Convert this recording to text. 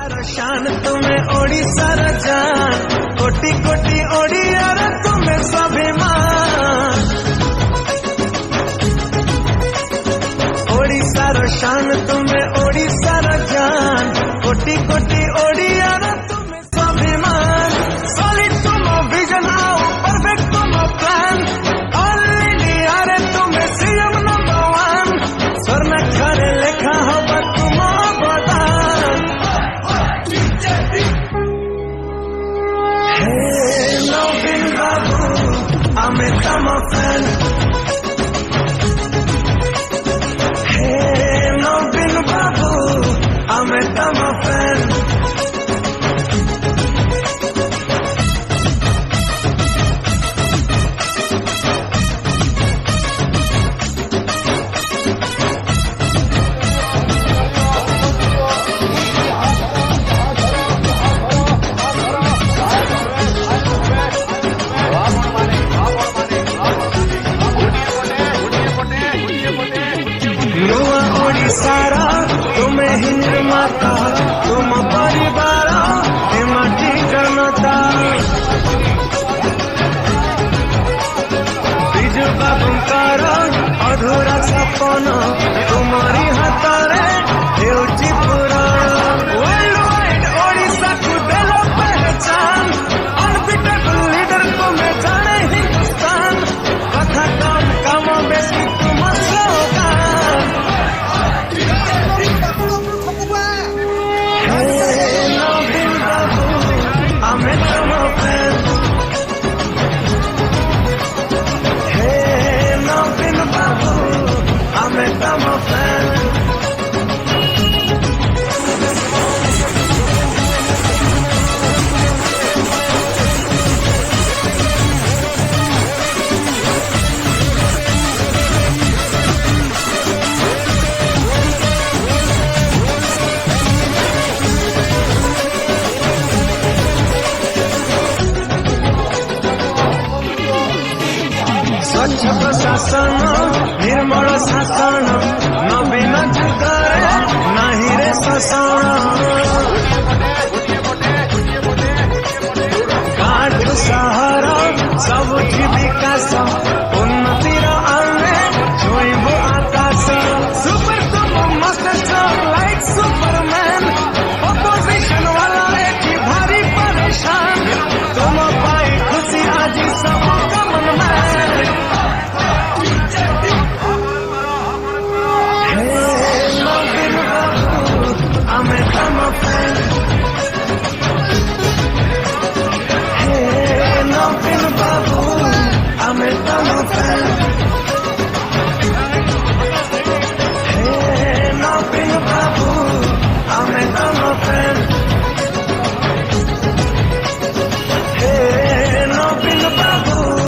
ओडिशार शान तुम्हें ओडिशार जान कोटि कोटि ओडियार तुम्हें स्वाभिमान ओडिशार शान तुम्हें ओडिशार जान कोटि कोटि ओडियार तुम्हें स्वाभिमान सॉलिड तुम विजन आओ परफेक्ट तुम प्लान ऑल इंडिया रे तुम्हें सीएम नंबर 1 स्वर्ण खरे लेखा हो तुम बदान हे नवीन बाबू आमे तम फैन हे नवीन बाबू आमे तम फैन ओडिशारा तुम्हें हिंद माता तुम परिवार माटी जनता बिजु बाबूंकर अधूरा सपन तुम्हारी हाथ हेउची पुराण वर्ल्ड वाइड ओडिशा को देलो पहचान अनबिटेबल लीडर तुम्हें जाने हिंदुस्तान कथा कम काम बेसी तुम स्लोगान आमे तम फैन हे नवीन बाबू आमे तम फैन स्वच्छ प्रशासन निर्मल शासन नवीन जुगरे नहीं रे शोषण